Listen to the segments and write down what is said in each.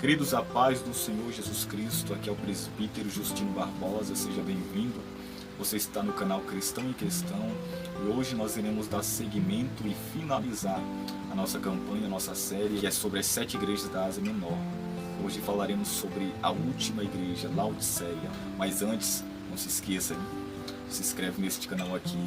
Queridos, a paz do Senhor Jesus Cristo, aqui é o presbítero Justino Barbosa, seja bem-vindo. Você está no canal Cristão em Questão e hoje nós iremos dar seguimento e finalizar a nossa campanha, a nossa série, que é sobre as 7 igrejas da Ásia Menor. Hoje falaremos sobre a última igreja, Laodiceia. Mas antes, não se esqueça, se inscreve neste canal aqui,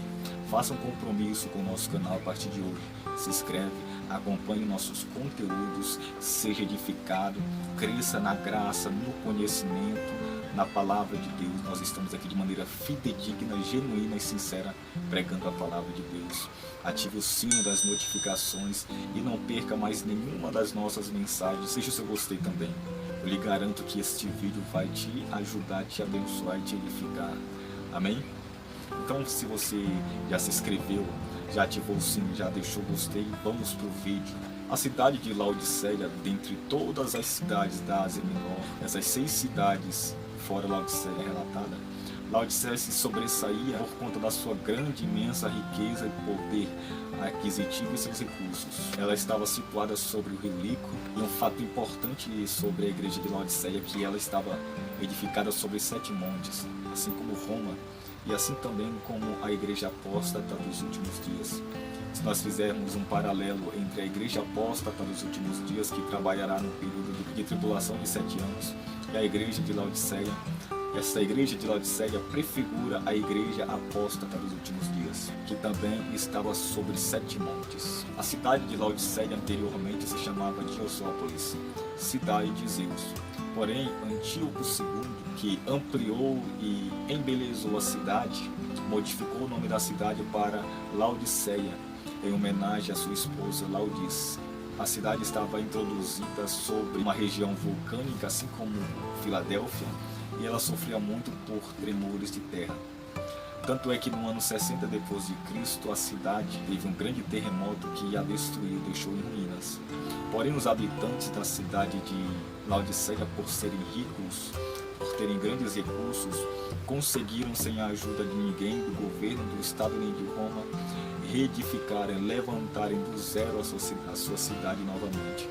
faça um compromisso com o nosso canal a partir de hoje. Se inscreve, acompanhe nossos conteúdos, seja edificado, cresça na graça, no conhecimento, na palavra de Deus. Nós estamos aqui de maneira fidedigna, genuína e sincera, pregando a palavra de Deus. Ative o sino das notificações e não perca mais nenhuma das nossas mensagens. Seja o seu gostei também. Eu lhe garanto que este vídeo vai te ajudar, te abençoar e te edificar. Amém? Então, se você já se inscreveu, já ativou o sino, já deixou o gostei, vamos para o vídeo. A cidade de Laodiceia, dentre todas as cidades da Ásia Menor, essas 6 cidades fora Laodiceia relatada, Laodiceia se sobressaía por conta da sua grande, imensa riqueza e poder aquisitivo e seus recursos. Ela estava situada sobre o rio Lico, e um fato importante sobre a igreja de Laodiceia é que ela estava edificada sobre 7 montes, assim como Roma, e assim também como a igreja apóstata dos últimos dias. Se nós fizermos um paralelo entre a igreja apóstata dos últimos dias, que trabalhará no período de tribulação de 7 anos, e a igreja de Laodiceia, essa igreja de Laodiceia prefigura a igreja apóstata dos últimos dias, que também estava sobre 7 montes. A cidade de Laodiceia anteriormente se chamava Diosópolis, cidade de Zeus. Porém, Antíoco II, que ampliou e embelezou a cidade, modificou o nome da cidade para Laodiceia, em homenagem à sua esposa Laodice. A cidade estava introduzida sobre uma região vulcânica, assim como Filadélfia, e ela sofria muito por tremores de terra. Tanto é que no ano 60 depois de Cristo, a cidade teve um grande terremoto que a destruiu, deixou em ruínas. Porém, os habitantes da cidade de Laodiceia, por serem ricos, por terem grandes recursos, conseguiram, sem a ajuda de ninguém, do governo, do Estado nem de Roma, reedificarem, levantarem do zero a sua cidade novamente.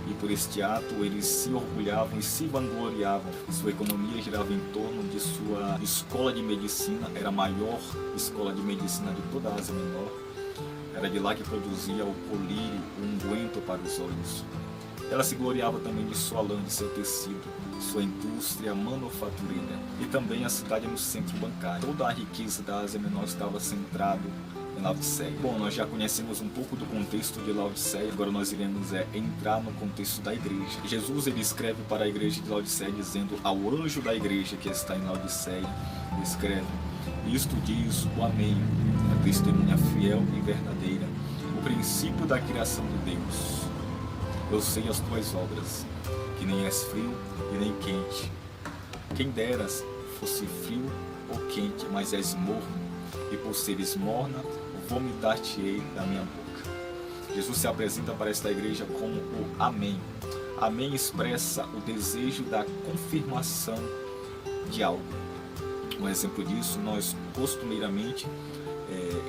E por este ato eles se orgulhavam e se vangloriavam. Sua economia girava em torno de sua escola de medicina, era a maior escola de medicina de toda a Ásia Menor. Era de lá que produzia o colírio, o unguento para os olhos. Ela se gloriava também de sua lã, de seu tecido, sua indústria manufatureira. E também a cidade no centro bancário. Toda a riqueza da Ásia Menor estava centrada em Laodiceia. Bom, nós já conhecemos um pouco do contexto de Laodiceia, agora nós iremos entrar no contexto da igreja. Jesus ele escreve para a igreja de Laodiceia dizendo ao anjo da igreja que está em Laodiceia, ele escreve: isto diz o Amém, a testemunha fiel e verdadeira, o princípio da criação de Deus. Eu sei as tuas obras, que nem és frio e nem quente. Quem deras fosse frio ou quente, mas és morno, e por seres morna, vomitar-te-ei da minha boca. Jesus se apresenta para esta igreja como o Amém. Amém expressa o desejo da confirmação de algo. Um exemplo disso, nós costumeiramente,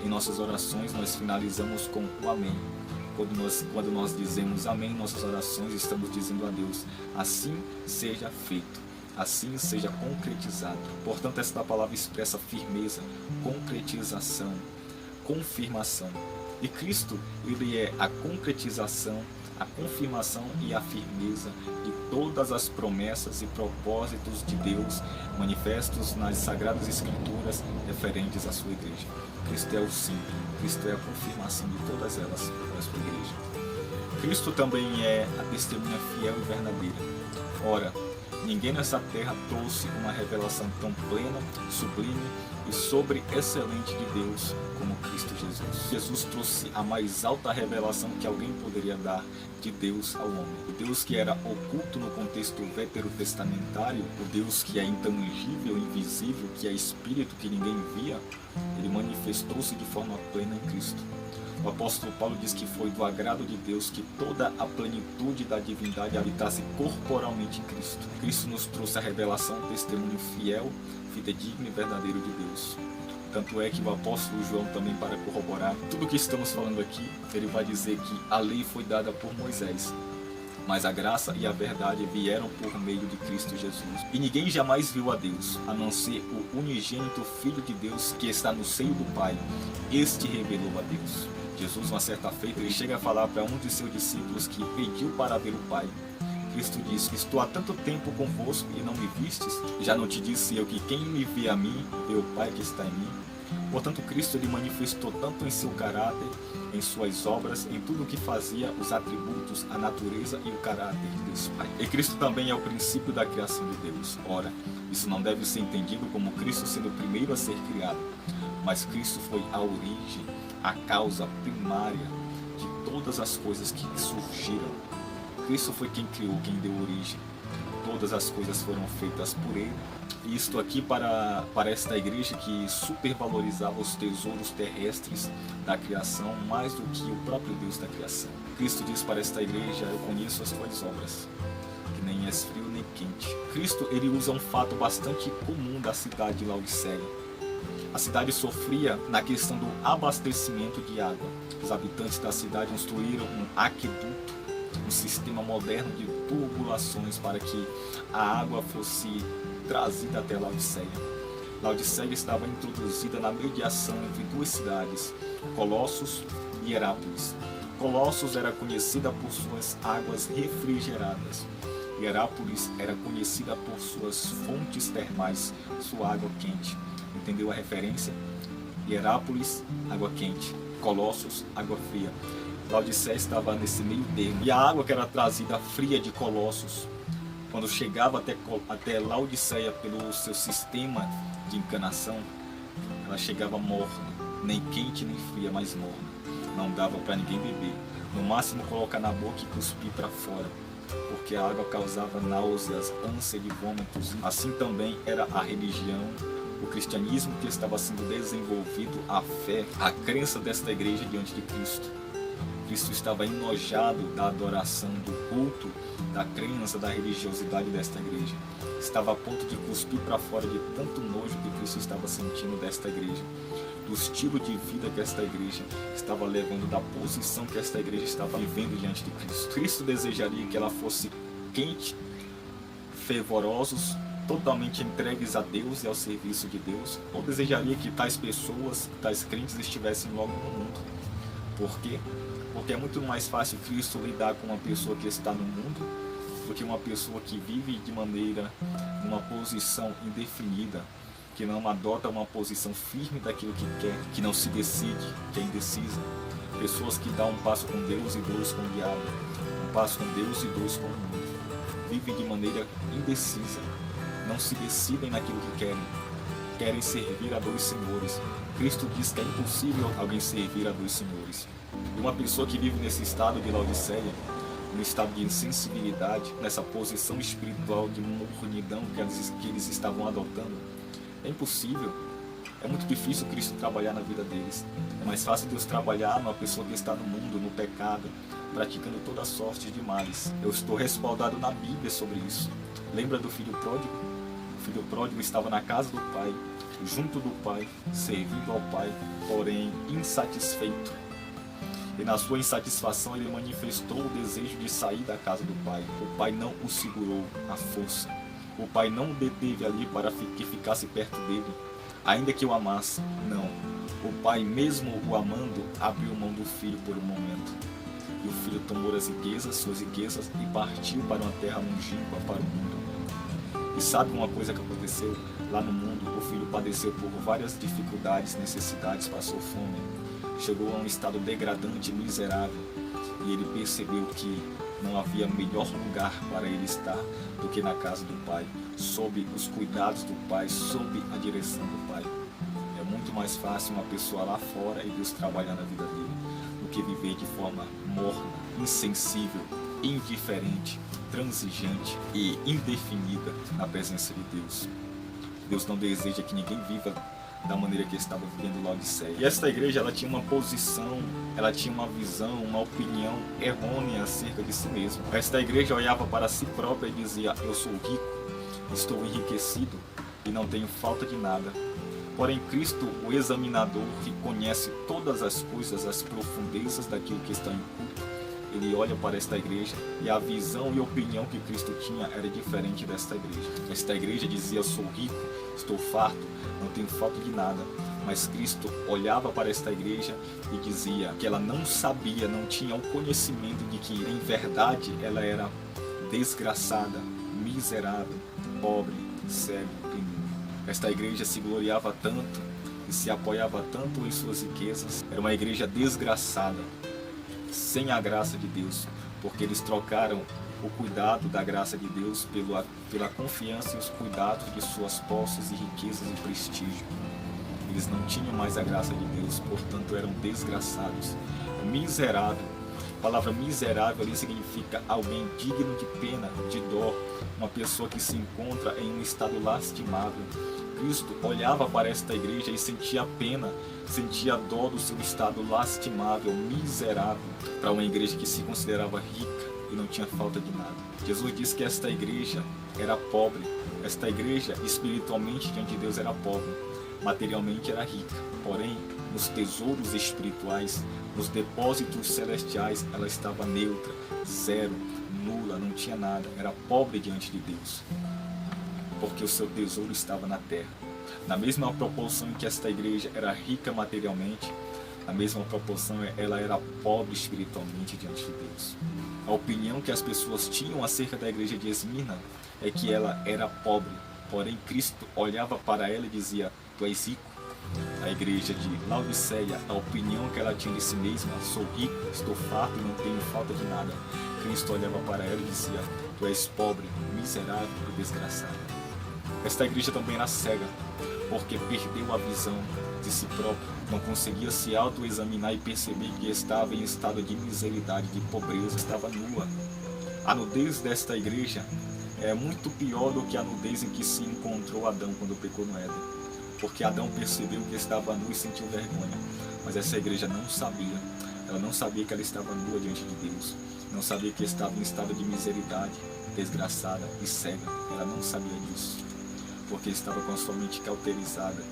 em nossas orações, nós finalizamos com o Amém. Quando nós dizemos Amém em nossas orações, estamos dizendo a Deus: assim seja feito, assim seja concretizado. Portanto, esta palavra expressa firmeza, concretização, confirmação. E Cristo, ele é a concretização, a confirmação e a firmeza de todas as promessas e propósitos de Deus manifestos nas Sagradas Escrituras referentes à sua igreja. Cristo é o sim, Cristo é a confirmação de todas elas para a sua igreja. Cristo também é a testemunha fiel e verdadeira. Ora, ninguém nessa terra trouxe uma revelação tão plena, sublime e sobre-excelente de Deus como Cristo Jesus. Jesus trouxe a mais alta revelação que alguém poderia dar de Deus ao homem. O Deus que era oculto no contexto veterotestamentário, o Deus que é intangível, invisível, que é espírito, que ninguém via, ele manifestou-se de forma plena em Cristo. O apóstolo Paulo diz que foi do agrado de Deus que toda a plenitude da divindade habitasse corporalmente em Cristo. Cristo nos trouxe a revelação, o testemunho fiel, fidedigno e verdadeiro de Deus. Tanto é que o apóstolo João também, para corroborar tudo o que estamos falando aqui, ele vai dizer que a lei foi dada por Moisés, mas a graça e a verdade vieram por meio de Cristo Jesus. E ninguém jamais viu a Deus, a não ser o unigênito Filho de Deus que está no seio do Pai. Este revelou a Deus. Jesus, uma certa feita, ele chega a falar para um de seus discípulos que pediu para ver o Pai. Cristo disse: estou há tanto tempo convosco e não me vistes? Já não te disse eu que quem me vê a mim, vê o Pai que está em mim? Portanto, Cristo ele manifestou tanto em seu caráter, em suas obras, em tudo o que fazia, os atributos, a natureza e o caráter de Deus Pai. E Cristo também é o princípio da criação de Deus. Ora, isso não deve ser entendido como Cristo sendo o primeiro a ser criado, mas Cristo foi a origem, a causa primária de todas as coisas que surgiram. Cristo foi quem criou, quem deu origem. Todas as coisas foram feitas por Ele. E isto aqui para esta igreja que supervalorizava os tesouros terrestres da criação mais do que o próprio Deus da criação. Cristo diz para esta igreja: eu conheço as tuas obras, que nem és frio nem quente. Cristo ele usa um fato bastante comum da cidade de Laodiceia. A cidade sofria na questão do abastecimento de água. Os habitantes da cidade construíram um aqueduto, um sistema moderno de tubulações para que a água fosse trazida até Laodiceia. Laodiceia estava introduzida na mediação entre duas cidades, Colossos e Herápolis. Colossos era conhecida por suas águas refrigeradas. E Herápolis era conhecida por suas fontes termais, sua água quente. Entendeu a referência? Herápolis, água quente. Colossos, água fria. Laodiceia estava nesse meio termo. E a água que era trazida fria de Colossos, quando chegava até Laodiceia pelo seu sistema de encanação, ela chegava morna, nem quente nem fria, mas morna. Não dava para ninguém beber. No máximo colocar na boca e cuspir para fora, porque a água causava náuseas, ânsia de vômitos. Assim também era a religião, o cristianismo que estava sendo desenvolvido, a fé, a crença desta igreja diante de Cristo. Cristo estava enojado da adoração, do culto, da crença, da religiosidade desta igreja. Estava a ponto de cuspir para fora de tanto nojo que Cristo estava sentindo desta igreja, do estilo de vida que esta igreja estava levando, da posição que esta igreja estava vivendo diante de Cristo. Cristo desejaria que ela fosse quente, fervorosos, totalmente entregues a Deus e ao serviço de Deus, ou desejaria que tais pessoas, tais crentes estivessem logo no mundo. Por quê? Porque é muito mais fácil Cristo lidar com uma pessoa que está no mundo do que uma pessoa que vive de maneira, numa posição indefinida, que não adota uma posição firme daquilo que quer, que não se decide, que é indecisa. Pessoas que dão um passo com Deus e dois com o diabo, um passo com Deus e dois com o mundo. Vivem de maneira indecisa, não se decidem naquilo que querem servir a dois senhores. Cristo diz que é impossível alguém servir a dois senhores. E uma pessoa que vive nesse estado de Laodiceia, no estado de insensibilidade, nessa posição espiritual de mornidão que eles estavam adotando, é impossível, é muito difícil Cristo trabalhar na vida deles. É mais fácil Deus trabalhar numa pessoa que está no mundo, no pecado, praticando toda sorte de males. Eu estou respaldado na Bíblia sobre isso. Lembra do filho pródigo? O filho pródigo estava na casa do pai, junto do pai, servindo ao pai, porém insatisfeito. E na sua insatisfação ele manifestou o desejo de sair da casa do pai. O pai não o segurou à força. O pai não o deteve ali para que ficasse perto dele, ainda que o amasse. Não. O pai, mesmo o amando, abriu mão do filho por um momento. E o filho tomou as riquezas, suas riquezas, e partiu para uma terra longínqua, para o mundo. E sabe uma coisa que aconteceu? Lá no mundo, o filho padeceu por várias dificuldades, necessidades, passou fome. Chegou a um estado degradante e miserável, e ele percebeu que não havia melhor lugar para ele estar do que na casa do pai, sob os cuidados do pai, sob a direção do pai. É muito mais fácil uma pessoa lá fora e Deus trabalhar na vida dele, do que viver de forma morna, insensível, indiferente, transigente e indefinida na presença de Deus. Deus não deseja que ninguém viva da maneira que estava vivendo Laodiceia. E esta igreja, ela tinha uma posição, ela tinha uma visão, uma opinião errônea acerca de si mesma. Esta igreja olhava para si própria e dizia: eu sou rico, estou enriquecido e não tenho falta de nada. Porém, Cristo, o examinador que conhece todas as coisas, as profundezas daquilo que está em oculto, ele olha para esta igreja e a visão e opinião que Cristo tinha era diferente desta igreja. Esta igreja dizia: sou rico, estou farto, não tenho falta de nada. Mas Cristo olhava para esta igreja e dizia que ela não sabia, não tinha o conhecimento de que em verdade ela era desgraçada, miserável, pobre, cego e nu. Esta igreja se gloriava tanto e se apoiava tanto em suas riquezas. Era uma igreja desgraçada, sem a graça de Deus, porque eles trocaram o cuidado da graça de Deus pela confiança e os cuidados de suas posses e riquezas e prestígio. Eles não tinham mais a graça de Deus, portanto eram desgraçados. Miserável. A palavra miserável ali significa alguém digno de pena, de dó, uma pessoa que se encontra em um estado lastimável. Cristo olhava para esta igreja e sentia pena, sentia dó do seu estado lastimável, miserável, para uma igreja que se considerava rica e não tinha falta de nada. Jesus disse que esta igreja era pobre, esta igreja espiritualmente diante de Deus era pobre, materialmente era rica, porém nos tesouros espirituais, nos depósitos celestiais, ela estava neutra, zero, nula, não tinha nada, era pobre diante de Deus, porque o seu tesouro estava na terra. Na mesma proporção em que esta igreja era rica materialmente, na mesma proporção ela era pobre espiritualmente diante de Deus. A opinião que as pessoas tinham acerca da igreja de Esmirna é que ela era pobre, porém Cristo olhava para ela e dizia: tu és rico. A igreja de Laodiceia, a opinião que ela tinha de si mesma: sou rico, estou farto e não tenho falta de nada. Cristo olhava para ela e dizia: tu és pobre, miserável e desgraçado. Esta igreja também era cega, porque perdeu a visão de si própria, não conseguia se autoexaminar e perceber que estava em estado de miseridade, de pobreza, estava nua. A nudez desta igreja é muito pior do que a nudez em que se encontrou Adão quando pecou no Éden, porque Adão percebeu que estava nu e sentiu vergonha, mas essa igreja não sabia. Ela não sabia que ela estava nua diante de Deus, não sabia que estava em estado de miseridade, desgraçada e cega. Ela não sabia disso, porque estava com a sua mente cauterizada,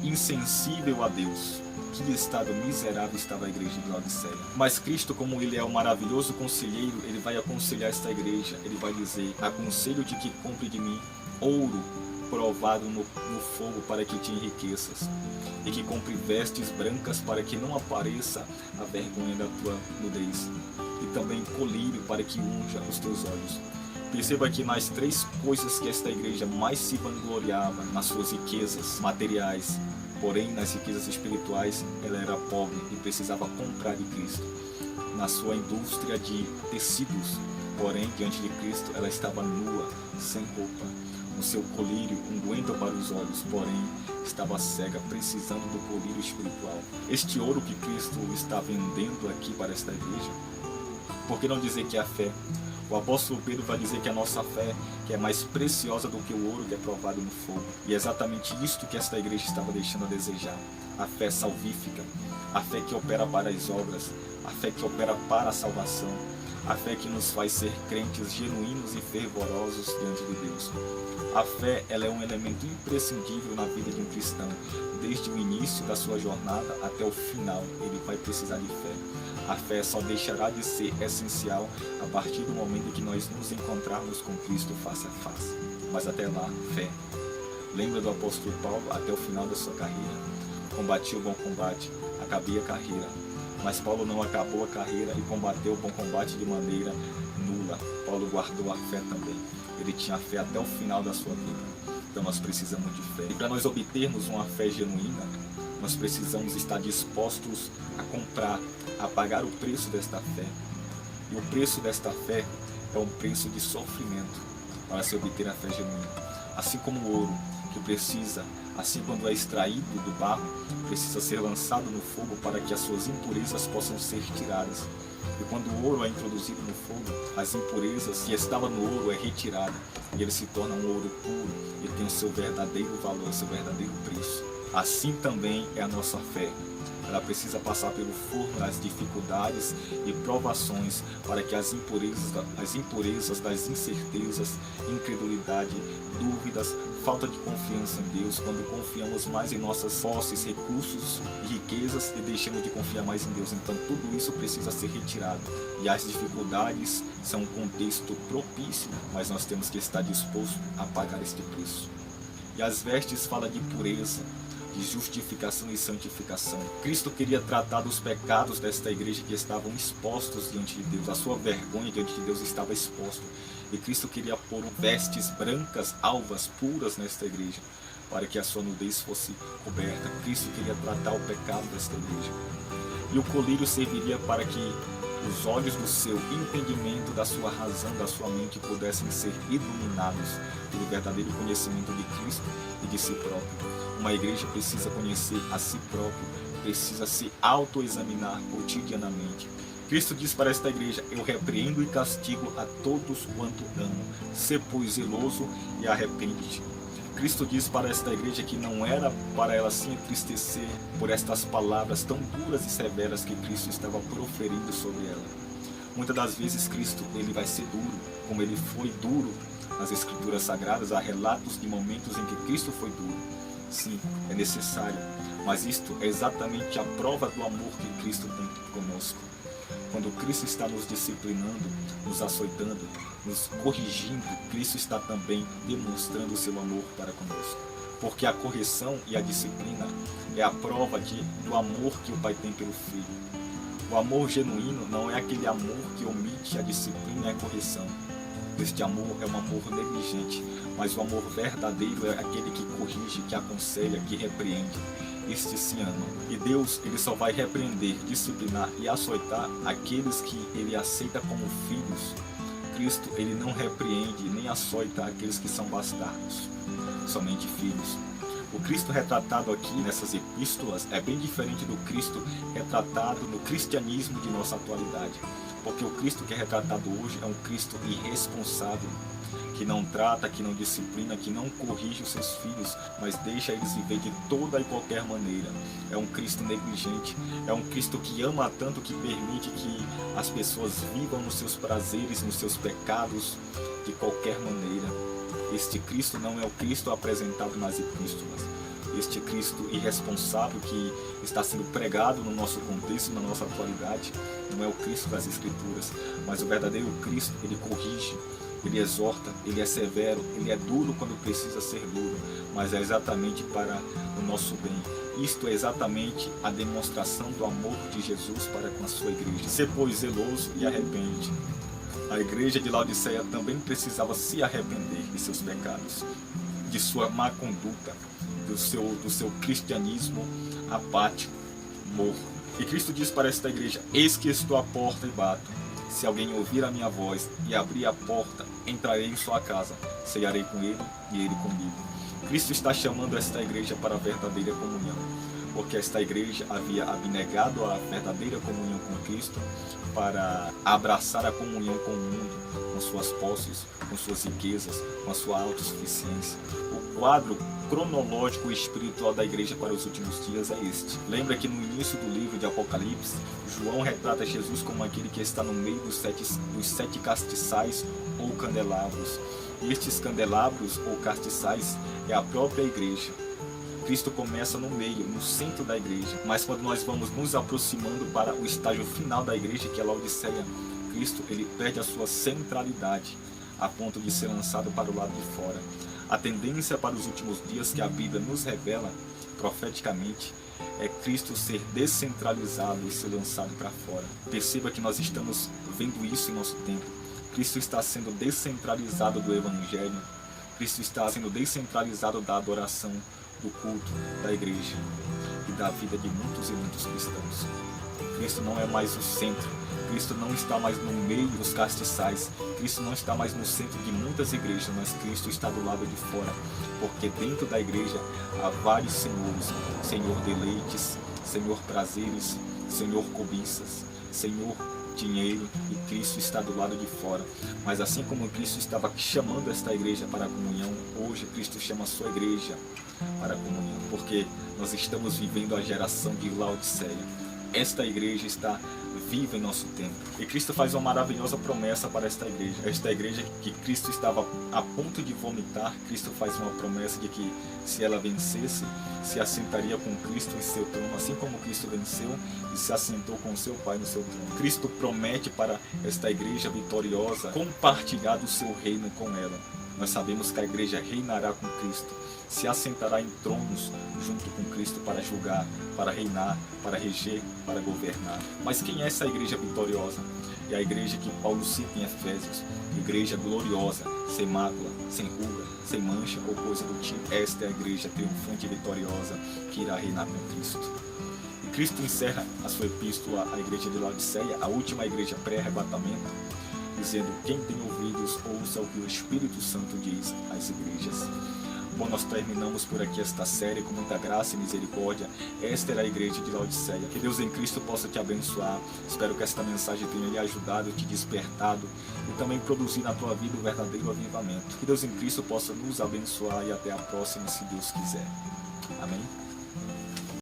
insensível a Deus. Que estado miserável estava a igreja de Laodiceia. Mas Cristo, como Ele é o maravilhoso conselheiro, Ele vai aconselhar esta igreja. Ele vai dizer: aconselho-te que compre de mim ouro provado no fogo para que te enriqueças, e que compre vestes brancas para que não apareça a vergonha da tua nudez, e também colírio para que unja os teus olhos. Perceba que nas três coisas que esta igreja mais se vangloriava, nas suas riquezas materiais, porém nas riquezas espirituais, ela era pobre e precisava comprar de Cristo. Na sua indústria de tecidos, porém diante de Cristo ela estava nua, sem roupa. No seu colírio, unguento para os olhos, porém estava cega, precisando do colírio espiritual. Este ouro que Cristo está vendendo aqui para esta igreja, por que não dizer que é a fé? O apóstolo Pedro vai dizer que a nossa fé que é mais preciosa do que o ouro que é provado no fogo. E é exatamente isto que esta igreja estava deixando a desejar. A fé salvífica, a fé que opera para as obras, a fé que opera para a salvação, a fé que nos faz ser crentes genuínos e fervorosos diante de Deus. A fé, ela é um elemento imprescindível na vida de um cristão. Desde o início da sua jornada até o final, ele vai precisar de fé. A fé só deixará de ser essencial a partir do momento em que nós nos encontrarmos com Cristo face a face. Mas até lá, fé. Lembra do apóstolo Paulo até o final da sua carreira. Combati o bom combate, acabei a carreira. Mas Paulo não acabou a carreira e combateu o bom combate de maneira nula. Paulo guardou a fé também. Ele tinha fé até o final da sua vida. Então nós precisamos de fé. E para nós obtermos uma fé genuína, nós precisamos estar dispostos a comprar, a pagar o preço desta fé. E o preço desta fé é um preço de sofrimento para se obter a fé genuína. Assim como o ouro, que precisa, assim quando é extraído do barro, precisa ser lançado no fogo para que as suas impurezas possam ser tiradas. E quando o ouro é introduzido no fogo, as impurezas que estavam no ouro é retirada e ele se torna um ouro puro e tem o seu verdadeiro valor, seu verdadeiro preço. Assim também é a nossa fé. ela precisa passar pelo forno das dificuldades e provações para que as impurezas das incertezas, incredulidade, dúvidas, falta de confiança em Deus, quando confiamos mais em nossas posses, recursos e riquezas e deixamos de confiar mais em Deus. Então tudo isso precisa ser retirado. E as dificuldades são um contexto propício, mas nós temos que estar disposto a pagar este preço. E as vestes fala de pureza, de justificação e santificação. Cristo queria tratar dos pecados desta igreja que estavam expostos diante de Deus. A sua vergonha diante de Deus estava exposta. E Cristo queria pôr vestes brancas, alvas, puras nesta igreja, para que a sua nudez fosse coberta. Cristo queria tratar o pecado desta igreja. E o colírio serviria para que os olhos do seu entendimento, da sua razão, da sua mente pudessem ser iluminados pelo verdadeiro conhecimento de Cristo e de si próprio. Uma igreja precisa conhecer a si próprio, precisa se autoexaminar cotidianamente. Cristo diz para esta igreja: eu repreendo e castigo a todos quanto amo. Sê, pois, zeloso e arrepende-te. Cristo diz para esta igreja que não era para ela se entristecer por estas palavras tão duras e severas que Cristo estava proferindo sobre ela. Muitas das vezes Cristo ele vai ser duro, como ele foi duro nas Escrituras Sagradas. Há relatos de momentos em que Cristo foi duro. Sim, é necessário, mas isto é exatamente a prova do amor que Cristo tem conosco. Quando Cristo está nos disciplinando, nos açoitando, nos corrigindo, Cristo está também demonstrando o seu amor para conosco. Porque a correção e a disciplina é a prova do amor que o Pai tem pelo Filho. O amor genuíno não é aquele amor que omite a disciplina e a correção. Este amor é um amor negligente, mas o amor verdadeiro é aquele que corrige, que aconselha, que repreende. Este se ama. E Deus, ele só vai repreender, disciplinar e açoitar aqueles que ele aceita como filhos. Cristo, ele não repreende nem açoita aqueles que são bastardos, somente filhos. O Cristo retratado aqui nessas epístolas é bem diferente do Cristo retratado no cristianismo de nossa atualidade. Porque o Cristo que é retratado hoje é um Cristo irresponsável, que não trata, que não disciplina, que não corrige os seus filhos, mas deixa eles viver de toda e qualquer maneira. É um Cristo negligente, é um Cristo que ama tanto que permite que as pessoas vivam nos seus prazeres, nos seus pecados, de qualquer maneira. Este Cristo não é o Cristo apresentado nas epístolas. Este Cristo irresponsável que está sendo pregado no nosso contexto, na nossa atualidade, não é o Cristo das Escrituras, mas o verdadeiro Cristo, ele corrige, ele exorta, ele é severo, ele é duro quando precisa ser duro, mas é exatamente para o nosso bem. Isto é exatamente a demonstração do amor de Jesus para com a sua igreja. Sê, pois, zeloso e arrepende. A igreja de Laodiceia também precisava se arrepender de seus pecados, de sua má conduta, do seu cristianismo apático, morto. E Cristo diz para esta igreja: eis que estou à porta e bato. Se alguém ouvir a minha voz e abrir a porta, entrarei em sua casa, cearei com ele e ele comigo. Cristo está chamando esta igreja para a verdadeira comunhão, porque esta igreja havia abnegado a verdadeira comunhão com Cristo para abraçar a comunhão com o mundo, com suas posses, com suas riquezas, com a sua autossuficiência. O quadro cronológico e espiritual da igreja para os últimos dias é este. Lembra que no início do livro de Apocalipse, João retrata Jesus como aquele que está no meio dos sete castiçais ou candelabros. E estes candelabros ou castiçais é a própria igreja. Cristo começa no meio, no centro da igreja, mas quando nós vamos nos aproximando para o estágio final da igreja, que é Laodiceia, Cristo ele perde a sua centralidade, a ponto de ser lançado para o lado de fora. A tendência para os últimos dias que a Bíblia nos revela profeticamente é Cristo ser descentralizado e ser lançado para fora. Perceba que nós estamos vendo isso em nosso tempo. Cristo está sendo descentralizado do Evangelho. Cristo está sendo descentralizado da adoração, do culto, da igreja e da vida de muitos e muitos cristãos. Cristo não é mais o centro. Cristo não está mais no meio dos castiçais. Cristo não está mais no centro de muitas igrejas, mas Cristo está do lado de fora. Porque dentro da igreja há vários senhores. Senhor deleites, Senhor prazeres, Senhor cobiças, Senhor dinheiro e Cristo está do lado de fora. Mas assim como Cristo estava chamando esta igreja para a comunhão, hoje Cristo chama a sua igreja para a comunhão, porque nós estamos vivendo a geração de Laodiceia. Esta igreja está viva em nosso tempo. E Cristo faz uma maravilhosa promessa para esta igreja. Esta igreja que Cristo estava a ponto de vomitar, Cristo faz uma promessa de que se ela vencesse, se assentaria com Cristo em seu trono, assim como Cristo venceu e se assentou com seu Pai no seu trono. Cristo promete para esta igreja vitoriosa compartilhar do seu reino com ela. Nós sabemos que a igreja reinará com Cristo, se assentará em tronos junto com Cristo para julgar, para reinar, para reger, para governar. Mas quem é essa igreja vitoriosa? É a igreja que Paulo cita em Efésios, igreja gloriosa, sem mácula, sem ruga, sem mancha ou coisa do tipo. Esta é a igreja triunfante e vitoriosa que irá reinar com Cristo. E Cristo encerra a sua epístola à igreja de Laodiceia, a última igreja pré-arrebatamento, dizendo: quem tem ouvidos, ouça o que o Espírito Santo diz às igrejas. Bom, nós terminamos por aqui esta série com muita graça e misericórdia. Esta era a igreja de Laodiceia. Que Deus em Cristo possa te abençoar. Espero que esta mensagem tenha lhe ajudado, te despertado e também produzir na tua vida o verdadeiro avivamento. Que Deus em Cristo possa nos abençoar e até a próxima, se Deus quiser. Amém?